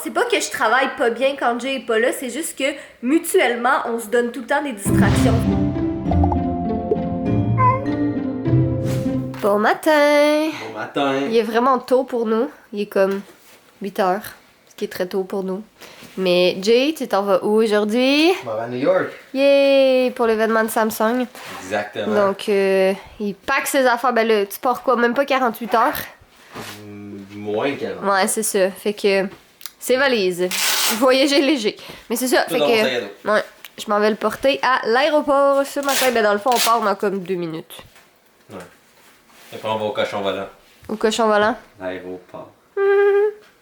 C'est pas que je travaille pas bien quand Jay est pas là, c'est juste que mutuellement, on se donne tout le temps des distractions. Bon matin! Bon matin! Il est vraiment tôt pour nous. Il est comme 8 heures, ce qui est très tôt pour nous. Mais Jay, tu t'en vas où aujourd'hui? Je m'en vais à New York. Yay! Pour l'événement de Samsung. Exactement. Donc, il pack ses affaires. Ben là, tu pars quoi? Même pas 48 heures? Moins qu'avant. Ouais, c'est ça. Fait que c'est valise. Voyager léger. Mais c'est ça. Tout Fait dans mon sac à que. dos. Ouais. Je m'en vais le porter à l'aéroport ce matin. Ben dans le fond, on part dans comme 2 minutes. Ouais. Après, on va au cochon volant. Au cochon volant. L'aéroport.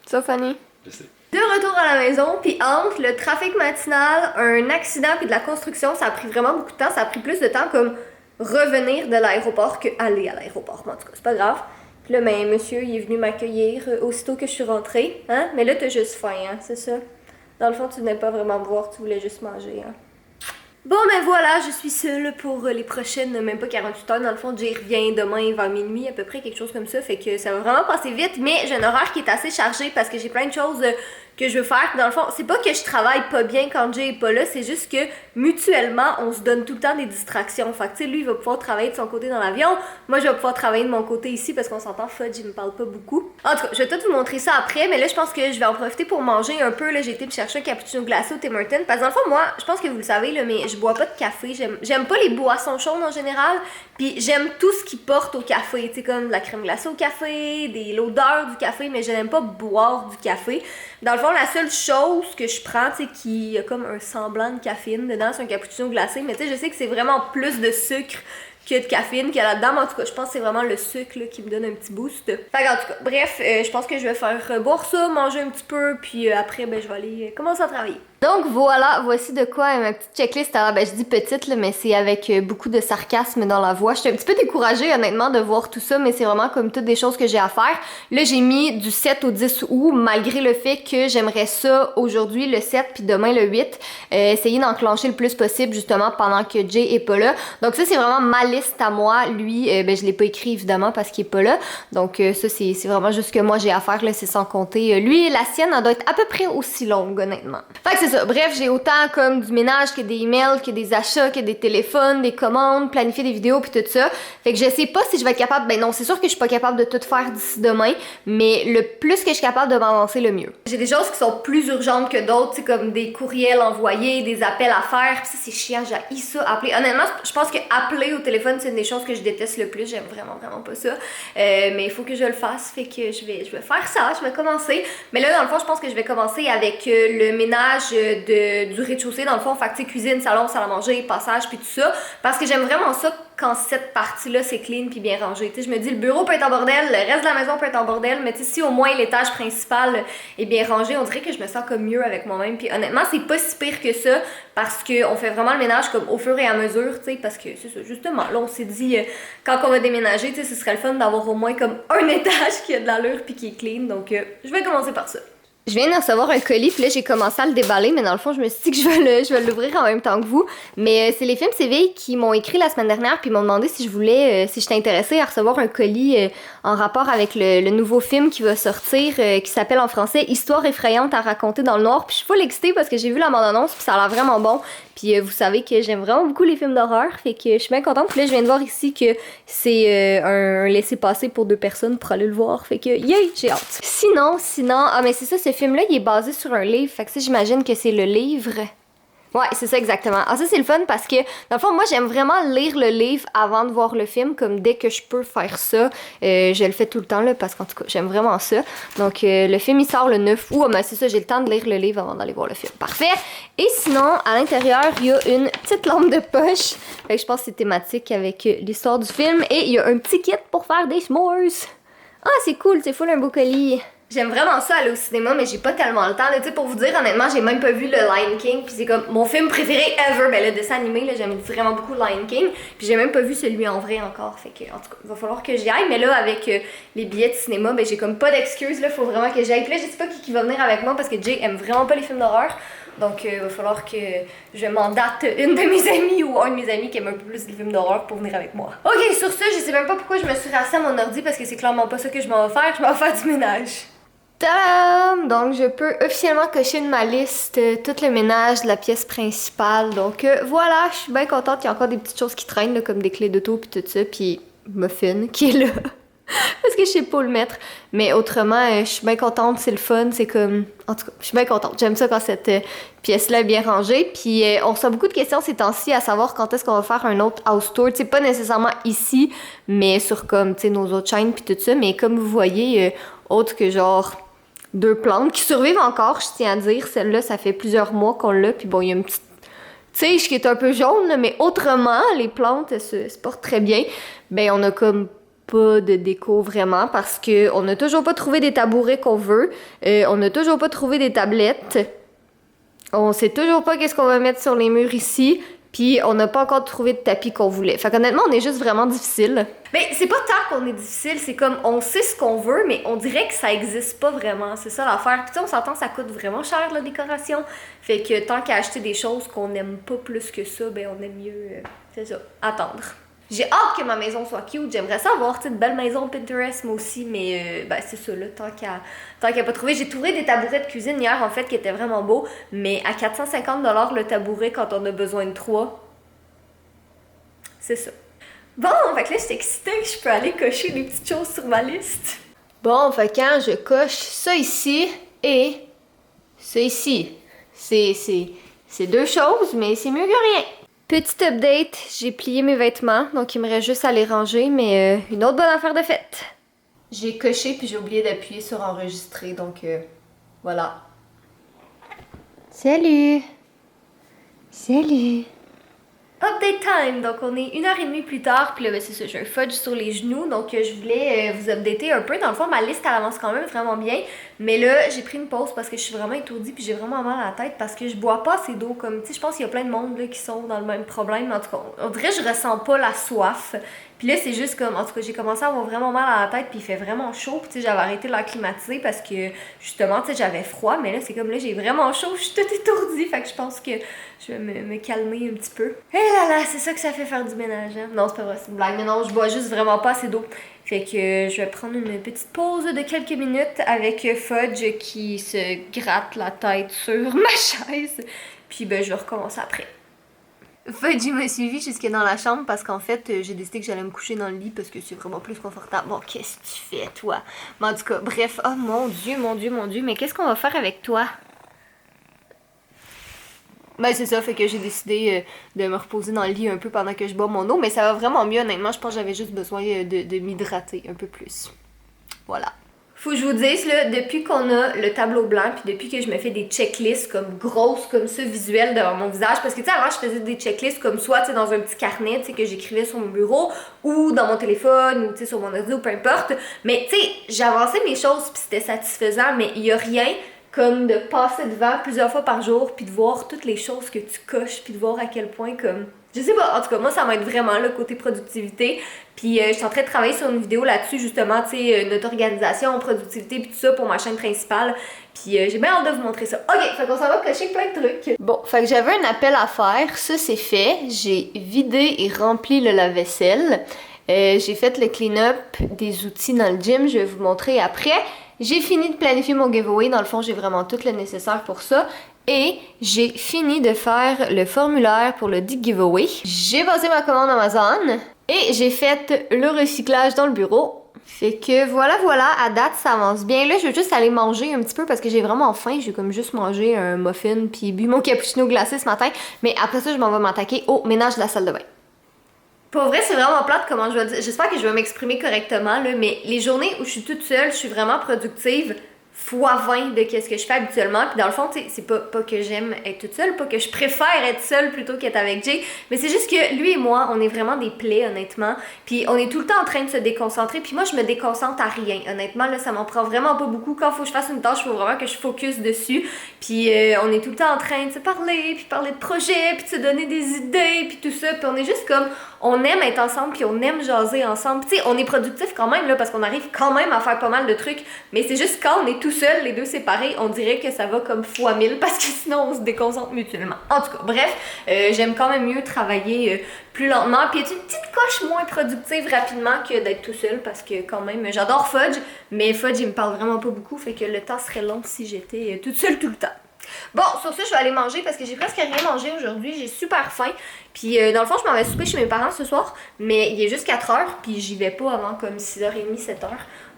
Ça, Fanny? Je sais. De retour à la maison, puis entre le trafic matinal, un accident puis de la construction, ça a pris vraiment beaucoup de temps. Ça a pris plus de temps comme revenir de l'aéroport que aller à l'aéroport. Mais en tout cas, c'est pas grave. Puis là, ben, monsieur, il est venu m'accueillir aussitôt que je suis rentrée. Hein? Mais là, t'as juste faim, hein? C'est ça? Dans le fond, tu venais pas vraiment me voir, tu voulais juste manger, hein? Bon, ben voilà, je suis seule pour les prochaines, même pas 48 heures. Dans le fond, Jay revient demain vers minuit, à peu près, quelque chose comme ça. Fait que ça va vraiment passer vite, mais j'ai un horaire qui est assez chargé parce que j'ai plein de choses que je veux faire. Dans le fond, c'est pas que je travaille pas bien quand Jay est pas là, c'est juste que mutuellement, on se donne tout le temps des distractions. Fait que, tu sais, lui, il va pouvoir travailler de son côté dans l'avion. Moi, je vais pouvoir travailler de mon côté ici parce qu'on s'entend, Fudge, il me parle pas beaucoup. En tout cas, je vais tout vous montrer ça après, mais là, je pense que je vais en profiter pour manger un peu. Là, j'ai été me chercher un cappuccino glacé au Tim Hortons. Parce que dans le fond, moi, je pense que vous le savez, là, mais je bois pas de café. J'aime pas les boissons chaudes en général. Puis j'aime tout ce qui porte au café. Tu sais, comme de la crème glacée au café, l'odeur du café, mais je n'aime pas boire du café. Dans le fond, la seule chose que je prends, tu sais, qui a comme un semblant de caféine dedans, c'est un cappuccino glacé. Mais tu sais, je sais que c'est vraiment plus de sucre que de caféine qu'il y a là-dedans. Mais en tout cas, je pense que c'est vraiment le sucre là, qui me donne un petit boost. Fait en tout cas, bref, je pense que je vais faire boire ça, manger un petit peu, puis après, ben, je vais aller commencer à travailler. Donc voilà, voici de quoi ma petite checklist. Alors, ben, je dis petite, là, mais c'est avec beaucoup de sarcasme dans la voix. Je suis un petit peu découragée, honnêtement, de voir tout ça, mais c'est vraiment comme toutes des choses que j'ai à faire. Là, j'ai mis du 7 au 10 août, malgré le fait que j'aimerais ça aujourd'hui, le 7, puis demain, le 8. Essayer d'enclencher le plus possible, justement, pendant que Jay est pas là. Donc ça, c'est vraiment ma liste à moi. Lui, ben, je l'ai pas écrit, évidemment, parce qu'il est pas là. Donc ça, c'est vraiment juste ce que moi j'ai à faire, là, c'est sans compter. Lui, la sienne, elle doit être à peu près aussi longue, honnêtement. Fait que c'est ça. Bref, j'ai autant comme du ménage que des emails, que des achats, que des téléphones, des commandes, planifier des vidéos puis tout ça. Fait que je sais pas si je vais être capable, ben non, c'est sûr que je suis pas capable de tout faire d'ici demain, mais le plus que je suis capable de m'avancer, le mieux. J'ai des choses qui sont plus urgentes que d'autres, c'est comme des courriels envoyés, des appels à faire, pis ça c'est chiant, j'ai ça, appeler. Honnêtement, je pense que appeler au téléphone, c'est une des choses que je déteste le plus, j'aime vraiment pas ça. Mais il faut que je le fasse, fait que je vais faire ça, je vais commencer. Mais là, dans le fond, je pense que je vais commencer avec le ménage du rez-de-chaussée, dans le fond, fait que tu sais, cuisine, salon, salle à manger, passage, puis tout ça, parce que j'aime vraiment ça quand cette partie-là, c'est clean puis bien rangé. Tu sais, je me dis, le bureau peut être en bordel, le reste de la maison peut être en bordel, mais tu sais, si au moins l'étage principal est bien rangé, on dirait que je me sens comme mieux avec moi-même, puis honnêtement, c'est pas si pire que ça, parce qu'on fait vraiment le ménage comme au fur et à mesure, tu sais, parce que c'est ça, justement, là, on s'est dit, quand on va déménager, tu sais, ce serait le fun d'avoir au moins comme un étage qui a de l'allure puis qui est clean, donc je vais commencer par ça. Je viens de recevoir un colis, puis là j'ai commencé à le déballer, mais dans le fond je me suis dit que je vais l'ouvrir en même temps que vous. Mais c'est les films CV qui m'ont écrit la semaine dernière, puis ils m'ont demandé si je voulais, si j'étais intéressée à recevoir un colis en rapport avec le nouveau film qui va sortir, qui s'appelle en français Histoire effrayante à raconter dans le noir. Puis je suis full excitée parce que j'ai vu la bande-annonce, puis ça a l'air vraiment bon. Puis vous savez que j'aime vraiment beaucoup les films d'horreur, fait que je suis bien contente. Puis là je viens de voir ici que c'est un laissez-passer pour 2 personnes pour aller le voir, fait que yay, j'ai hâte. Sinon, ah mais c'est ça, ce film-là, il est basé sur un livre, fait que ça, j'imagine que c'est le livre. Ouais, c'est ça exactement. Ah, ça, c'est le fun parce que, dans le fond, moi, j'aime vraiment lire le livre avant de voir le film, comme dès que je peux faire ça. Je le fais tout le temps, là, parce qu'en tout cas, j'aime vraiment ça. Donc, le film, il sort le 9 août. Mais c'est ça, j'ai le temps de lire le livre avant d'aller voir le film. Parfait! Et sinon, à l'intérieur, il y a une petite lampe de poche. Fait que je pense que c'est thématique avec l'histoire du film. Et il y a un petit kit pour faire des s'mores. Ah, c'est cool, c'est full un beau colis. J'aime vraiment ça aller au cinéma, mais j'ai pas tellement le temps. Tu sais, pour vous dire, honnêtement, j'ai même pas vu le Lion King, puis c'est comme mon film préféré ever. Ben, le dessin animé, là, j'aime vraiment beaucoup Lion King, puis j'ai même pas vu celui en vrai encore. Fait que, en tout cas, il va falloir que j'y aille. Mais là, avec les billets de cinéma, ben, j'ai comme pas d'excuses, là, faut vraiment que j'y aille. Puis là, je sais pas qui va venir avec moi parce que Jay aime vraiment pas les films d'horreur. Donc, il va falloir que je mandate une de mes amies ou un de mes amis qui aime un peu plus les films d'horreur pour venir avec moi. Ok, sur ce, je sais même pas pourquoi je me suis rassée à mon ordi parce que c'est clairement pas ça que je m'en vais faire. Je m'en vais faire du ménage. Tadam! Donc, je peux officiellement cocher de ma liste tout le ménage de la pièce principale. Donc, voilà, je suis bien contente. Il y a encore des petites choses qui traînent, là, comme des clés d'auto puis tout ça. Puis, Muffin, qui est là. Parce que je sais pas où le mettre. Mais autrement, je suis bien contente. C'est le fun. C'est comme... En tout cas, je suis bien contente. J'aime ça quand cette pièce-là est bien rangée. Puis, on reçoit beaucoup de questions ces temps-ci à savoir quand est-ce qu'on va faire un autre house tour. Tu sais, pas nécessairement ici, mais sur comme, tu sais, nos autres chaînes puis tout ça. Mais comme vous voyez, autre que genre... 2 plantes qui survivent encore, je tiens à dire. Celle-là, ça fait plusieurs mois qu'on l'a. Puis bon, il y a une petite tige qui est un peu jaune, là, mais autrement, les plantes, elles se portent très bien. Ben, on a comme pas de déco vraiment parce que on n'a toujours pas trouvé des tabourets qu'on veut. On n'a toujours pas trouvé des tablettes. On sait toujours pas qu'est-ce qu'on va mettre sur les murs ici. Puis on n'a pas encore trouvé de tapis qu'on voulait. Fait qu'honnêtement, on est juste vraiment difficile. Mais c'est pas tant qu'on est difficile, c'est comme on sait ce qu'on veut, mais on dirait que ça existe pas vraiment. C'est ça l'affaire. Puis on s'entend, ça coûte vraiment cher la décoration. Fait que tant qu'à acheter des choses qu'on aime pas plus que ça, ben on aime mieux, c'est ça, attendre. J'ai hâte que ma maison soit cute. J'aimerais ça avoir une belle maison Pinterest, moi aussi, mais ben, c'est ça, là, tant qu'à pas trouver. J'ai trouvé des tabourets de cuisine hier, en fait, qui étaient vraiment beaux, mais à 450$ le tabouret quand on a besoin de 3. C'est ça. Bon, fait que là, je suis excitée que je peux aller cocher des petites choses sur ma liste. Bon, fait que quand je coche ça ici et ça ici, c'est 2 choses, mais c'est mieux que rien. Petit update, j'ai plié mes vêtements, donc il me reste juste à les ranger, mais une autre bonne affaire de fête. J'ai coché puis j'ai oublié d'appuyer sur enregistrer, donc voilà. Salut! Salut! Update time! Donc on est 1h30 plus tard, puis là ben, c'est ça, j'ai un fudge sur les genoux, donc je voulais vous updater un peu. Dans le fond, ma liste elle avance quand même vraiment bien, mais là j'ai pris une pause parce que je suis vraiment étourdie puis j'ai vraiment mal à la tête parce que je bois pas assez d'eau. Comme tu sais, je pense qu'il y a plein de monde là, qui sont dans le même problème. En tout cas, on dirait que je ressens pas la soif. Puis là, c'est juste comme, en tout cas, j'ai commencé à avoir vraiment mal à la tête, puis il fait vraiment chaud. Puis tu sais, j'avais arrêté de la climatiser parce que, justement, tu sais, j'avais froid. Mais là, c'est comme là, j'ai vraiment chaud, je suis toute étourdie. Fait que je pense que je vais me calmer un petit peu. Et là là, c'est ça que ça fait faire du ménage, hein? Non, c'est pas vrai, c'est une blague. Mais non, je bois juste vraiment pas assez d'eau. Fait que je vais prendre une petite pause de quelques minutes avec Fudge qui se gratte la tête sur ma chaise. Puis ben, je vais recommencer après. Fudgy m'a suivi jusque dans la chambre parce qu'en fait, j'ai décidé que j'allais me coucher dans le lit parce que c'est vraiment plus confortable. Bon, qu'est-ce que tu fais, toi? Mais en tout cas, bref. Oh mon Dieu, mon Dieu, mon Dieu. Mais qu'est-ce qu'on va faire avec toi? Ben, c'est ça, fait que j'ai décidé de me reposer dans le lit un peu pendant que je bois mon eau. Mais ça va vraiment mieux, honnêtement. Je pense que j'avais juste besoin de m'hydrater un peu plus. Voilà. Faut que je vous dise, là, depuis qu'on a le tableau blanc, puis depuis que je me fais des checklists comme grosses, comme ça, visuelles devant mon visage, parce que, tu sais, avant, je faisais des checklists comme soit, tu sais, dans un petit carnet, tu sais, que j'écrivais sur mon bureau, ou dans mon téléphone, ou, tu sais, sur mon ordi, ou peu importe. Mais, tu sais, j'avançais mes choses, puis c'était satisfaisant, mais il y a rien comme de passer devant plusieurs fois par jour, puis de voir toutes les choses que tu coches, puis de voir à quel point, comme... Je sais pas, en tout cas, moi, ça m'aide vraiment, le côté productivité. Puis je suis en train de travailler sur une vidéo là-dessus, justement, tu sais, notre organisation, productivité, puis tout ça pour ma chaîne principale. Puis j'ai bien hâte de vous montrer ça. Ok, fait qu'on s'en va cocher plein de trucs. Bon, fait que j'avais un appel à faire, ça c'est fait. J'ai vidé et rempli le lave-vaisselle. J'ai fait le clean-up des outils dans le gym, je vais vous montrer après. J'ai fini de planifier mon giveaway, dans le fond, j'ai vraiment tout le nécessaire pour ça. Et j'ai fini de faire le formulaire pour le dit giveaway. J'ai passé ma commande Amazon et j'ai fait le recyclage dans le bureau. Fait que voilà, à date ça avance bien. Là je vais juste aller manger un petit peu parce que j'ai vraiment faim. J'ai comme juste mangé un muffin puis bu mon cappuccino glacé ce matin. Mais après ça je m'en vais m'attaquer au ménage de la salle de bain. Pour vrai, c'est vraiment plate comment je vais dire. J'espère que je vais m'exprimer correctement là, mais les journées où je suis toute seule, je suis vraiment productive. Fois 20 de qu'est-ce que je fais habituellement. Puis dans le fond, tu sais, c'est pas que j'aime être toute seule, pas que je préfère être seule plutôt qu'être avec Jay, mais c'est juste que lui et moi, on est vraiment des plaies, honnêtement. Puis on est tout le temps en train de se déconcentrer. Puis moi, je me déconcentre à rien. Honnêtement, là, ça m'en prend vraiment pas beaucoup. Quand faut que je fasse une tâche, il faut vraiment que je focus dessus. Puis on est tout le temps en train de se parler, puis parler de projets, puis de se donner des idées, puis tout ça. Puis on est juste comme, on aime être ensemble, puis on aime jaser ensemble. Tu sais, on est productif quand même, là, parce qu'on arrive quand même à faire pas mal de trucs. Mais c'est juste quand on est tout seul, les deux séparés, on dirait que ça va comme fois 1000 parce que sinon on se déconcentre mutuellement. En tout cas, bref, j'aime quand même mieux travailler plus lentement. Puis il y a une petite coche moins productive rapidement que d'être tout seul parce que quand même, j'adore Fudge, mais Fudge il me parle vraiment pas beaucoup, fait que le temps serait long si j'étais toute seule tout le temps. Bon, sur ça, je vais aller manger parce que j'ai presque rien mangé aujourd'hui, j'ai super faim. Puis dans le fond, je m'en vais souper chez mes parents ce soir, mais il est juste 4h, puis j'y vais pas avant comme 6h30, 7h.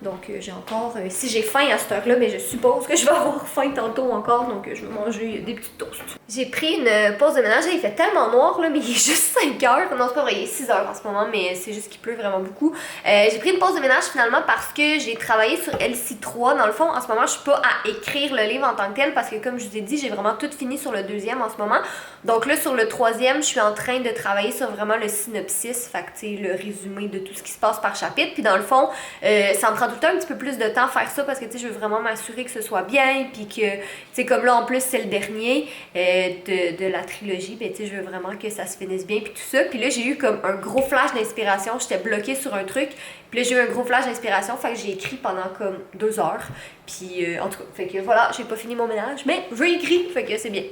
Donc j'ai encore, si j'ai faim à cette heure-là, mais je suppose que je vais avoir faim tantôt encore, donc je vais manger des petites toasts. J'ai pris une pause de ménage, il fait tellement noir là, mais il est juste 5h. Non, c'est pas vrai, il est 6h en ce moment, mais c'est juste qu'il pleut vraiment beaucoup. J'ai pris une pause de ménage finalement parce que j'ai travaillé sur LC3. Dans le fond, en ce moment, je suis pas à écrire le livre en tant que tel parce que comme je vous ai dit, j'ai vraiment tout fini sur le deuxième en ce moment. Donc là, sur le troisième, je suis en train de travailler sur vraiment le synopsis, fait que tu sais, le résumé de tout ce qui se passe par chapitre. Puis dans le fond, ça me prend tout le temps un petit peu plus de temps à faire ça parce que tu sais, je veux vraiment m'assurer que ce soit bien. Puis que, tu sais, comme là en plus, c'est le dernier de la trilogie, ben tu sais, je veux vraiment que ça se finisse bien. Puis tout ça. Puis là, j'ai eu comme un gros flash d'inspiration. J'étais bloquée sur un truc. Puis là, j'ai eu un gros flash d'inspiration. Fait que j'ai écrit pendant comme 2 heures. Puis en tout cas, fait que voilà, j'ai pas fini mon ménage. Mais j'ai écrit, fait que c'est bien.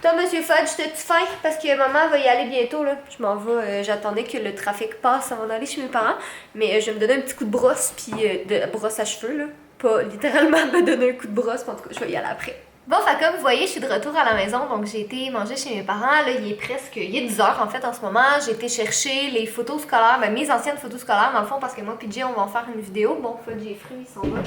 Toi, Monsieur Fudge, t'as-tu faim? Parce que maman va y aller bientôt, là. Je m'en vais, j'attendais que le trafic passe avant d'aller chez mes parents. Mais je vais me donner un petit coup de brosse, puis de brosse à cheveux, là. Pas littéralement me donner un coup de brosse, mais en tout cas, je vais y aller après. Bon, fait comme vous voyez, je suis de retour à la maison, donc j'ai été manger chez mes parents. Là, il est 10h en fait en ce moment. J'ai été chercher les photos scolaires, ben, mes anciennes photos scolaires dans le fond, parce que moi et Jay, on va en faire une vidéo. Bon, Fudge est fru, il s'en va.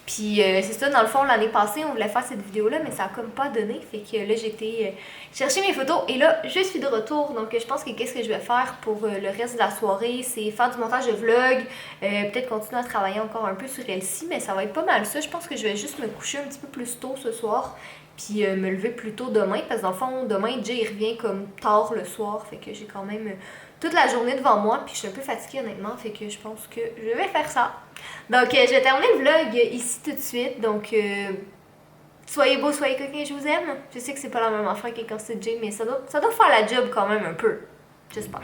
Puis c'est ça, dans le fond, l'année passée, on voulait faire cette vidéo-là, mais ça a comme pas donné. Fait que là, j'ai été chercher mes photos et là, je suis de retour. Donc je pense que qu'est-ce que je vais faire pour le reste de la soirée, c'est faire du montage de vlog, peut-être continuer à travailler encore un peu sur Elsie, mais ça va être pas mal ça. Je pense que je vais juste me coucher un petit peu plus tôt ce soir, puis me lever plus tôt demain, parce que dans le fond, demain, Jay il revient comme tard le soir, fait que j'ai quand même toute la journée devant moi, puis je suis un peu fatiguée honnêtement, fait que je pense que je vais faire ça. Donc je vais terminer le vlog ici tout de suite, donc soyez beaux, soyez coquins, je vous aime. Je sais que c'est pas la même affaire que quand c'est Jay, mais ça doit faire la job quand même un peu, j'espère.